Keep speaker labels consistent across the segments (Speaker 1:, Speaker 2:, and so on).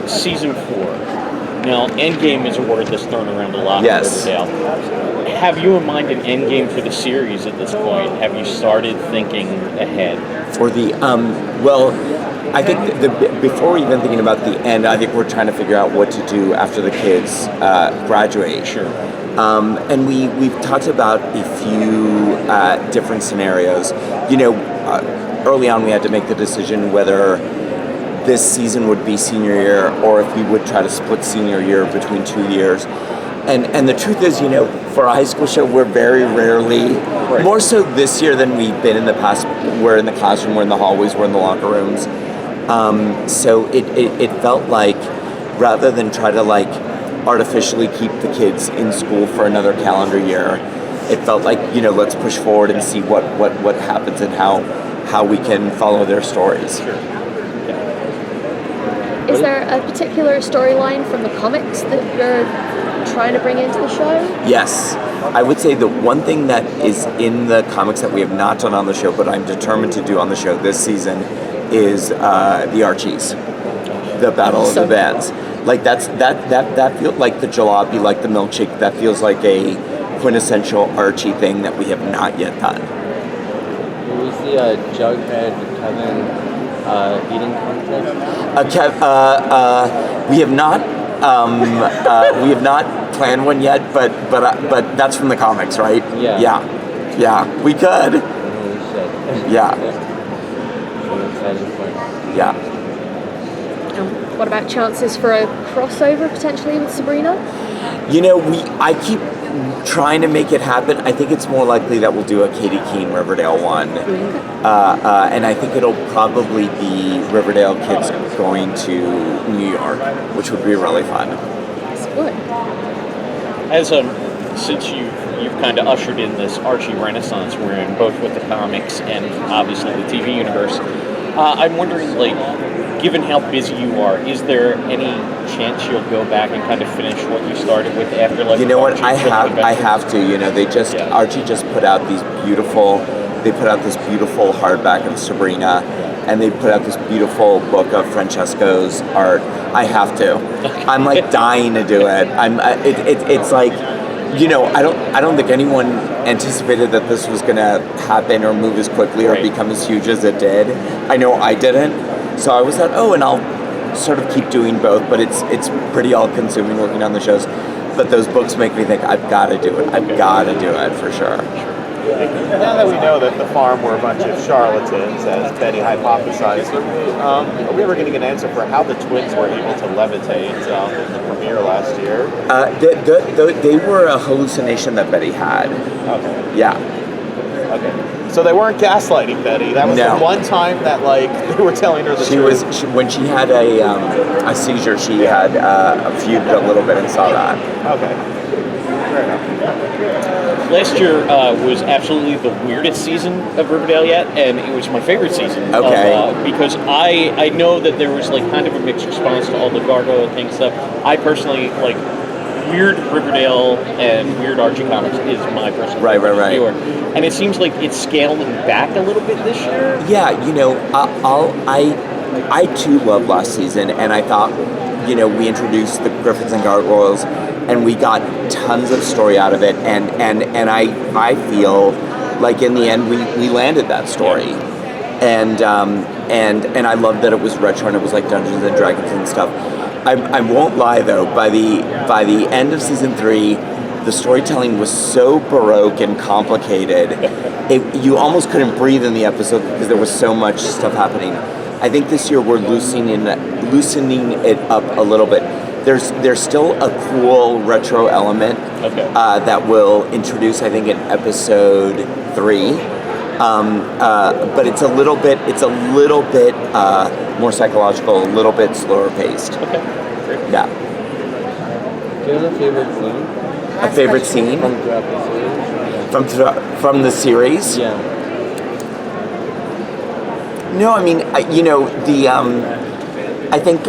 Speaker 1: season 4. Now, endgame is a word that's thrown around a lot in Riverdale. Have you in mind an endgame for the series at this point? Have you started thinking ahead?
Speaker 2: For the, well, I think before even thinking about the end, I think we're trying to figure out what to do after the kids graduate.
Speaker 1: Sure.
Speaker 2: And we've talked about a few different scenarios. You know, early on we had to make the decision whether this season would be senior year or if we would try to split senior year between 2 years. And the truth is, you know, for a high school show, we're very rarely, more so this year than we've been in the past. We're in the classroom, we're in the hallways, we're in the locker rooms. So it felt like, rather than try to like artificially keep the kids in school for another calendar year, it felt like, you know, let's push forward and see what happens and how we can follow their stories.
Speaker 1: Sure.
Speaker 3: Is there a particular storyline from the comics that you're trying to bring into the show?
Speaker 2: Yes. I would say the one thing that is in the comics that we have not done on the show, but I'm determined to do on the show this season, is the Archies. The Battle of the Bands. Like that feels like the jalopy, like the milkshake, that feels like a quintessential Archie thing that we have not yet done.
Speaker 4: Will we see a Jughead Kevin eating contest?
Speaker 2: We have not. We have not planned one yet, but that's from the comics, right?
Speaker 4: Yeah.
Speaker 2: Yeah. We could.
Speaker 4: Holy shit.
Speaker 2: Yeah.
Speaker 4: I'm excited for it.
Speaker 2: Yeah.
Speaker 3: What about chances for a crossover potentially with Sabrina?
Speaker 2: You know, I keep trying to make it happen. I think it's more likely that we'll do a Katie Keene Riverdale one. And I think it'll probably be Riverdale kids going to New York, which would be really fun.
Speaker 3: Yes, it would.
Speaker 1: As since you've kind of ushered in this Archie renaissance we're in, both with the comics and obviously the TV universe, I'm wondering, like, given how busy you are, is there any chance you'll go back and kind of finish what you started with after, like?
Speaker 2: You know what? I have to. You know, Archie just put out these beautiful. They put out this beautiful hardback of Sabrina, and they put out this beautiful book of Francesco's art. I have to. I'm like dying to do it. It's like, you know, I don't think anyone anticipated that this was going to happen or move as quickly or become as huge as it did. I know I didn't. So I was like, and I'll sort of keep doing both, but it's pretty all-consuming working on the shows. But those books make me think, I've got to do it. I've got to do it for sure.
Speaker 5: Now that we know that the farm were a bunch of charlatans, as Betty hypothesized, are we ever going to get an answer for how the twins were able to levitate in the premiere last year?
Speaker 2: They were a hallucination that Betty had.
Speaker 5: Okay.
Speaker 2: Yeah.
Speaker 5: Okay. So they weren't gaslighting Betty. That was the one time that, like, they were telling her the truth.
Speaker 2: When she had a seizure, she had fugued a little bit and saw that.
Speaker 5: Okay. Fair enough.
Speaker 1: Last year was absolutely the weirdest season of Riverdale yet, and it was my favorite season.
Speaker 2: Okay.
Speaker 1: Because I know that there was, like, kind of a mixed response to all the gargoyle thing stuff. I personally, like, weird Riverdale and weird Archie Comics is my personal favorite.
Speaker 2: Right.
Speaker 1: And it seems like it's scaling back a little bit this year.
Speaker 2: Yeah, you know, I too loved last season, and I thought, you know, we introduced the Griffins and Gargoyles, and we got tons of story out of it, and I feel like in the end we landed that story, and I love that it was retro and it was like Dungeons and Dragons and stuff. I won't lie though, by the end of season 3, the storytelling was so baroque and complicated, you almost couldn't breathe in the episode because there was so much stuff happening. I think this year we're loosening it up a little bit. There's still a cool retro element that will introduce, I think, in episode 3. But it's a little bit more psychological, a little bit slower paced.
Speaker 1: Okay. Great.
Speaker 2: Yeah.
Speaker 4: Do you have a favorite scene?
Speaker 2: A favorite scene
Speaker 4: From throughout the series?
Speaker 2: from the series?
Speaker 4: Yeah.
Speaker 2: No, I mean, I think,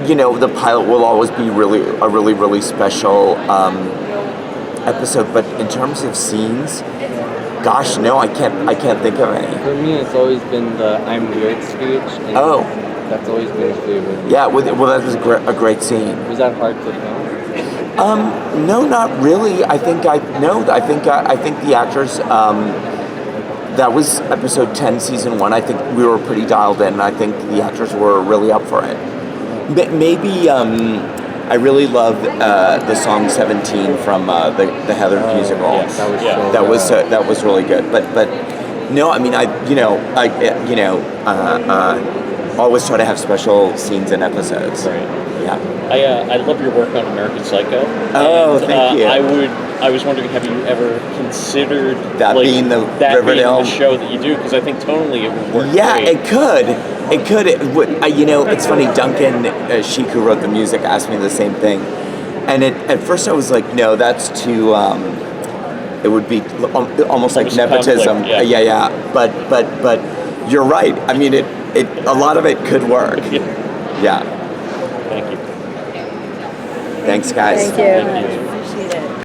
Speaker 2: you know, the pilot will always be a really special episode. But in terms of scenes, gosh, no, I can't think of any.
Speaker 4: For me, it's always been the "I'm weird" speech. And That's always been a favorite.
Speaker 2: Yeah, well, that was a great scene.
Speaker 4: Was that hard to film?
Speaker 2: No, not really. I think the actors. That was episode 10, season 1. I think we were pretty dialed in. And I think the actors were really up for it. Maybe I really love the song 17 from the Heather musical.
Speaker 1: yes.
Speaker 4: That was
Speaker 1: Yeah.
Speaker 2: That was really good. But no, I mean I always try to have special scenes in episodes.
Speaker 1: Right.
Speaker 2: Yeah.
Speaker 1: I love your work on American Psycho.
Speaker 2: Oh,
Speaker 1: and,
Speaker 2: thank you.
Speaker 1: I was wondering, have you ever considered
Speaker 2: That being the Riverdale?
Speaker 1: being the show that you do? Because I think tonally it would work.
Speaker 2: Yeah,
Speaker 1: great.
Speaker 2: it could. It could. It would. It's funny. Duncan Sheik, who wrote the music, asked me the same thing, and at first I was like, no, that's too. It would be almost like
Speaker 1: Almost
Speaker 2: nepotism.
Speaker 1: conflict, yeah.
Speaker 2: Yeah. But you're right. I mean, it a lot of it could work. Yeah.
Speaker 1: Thank you.
Speaker 2: Thanks, guys.
Speaker 3: Thank you.
Speaker 1: Thank you.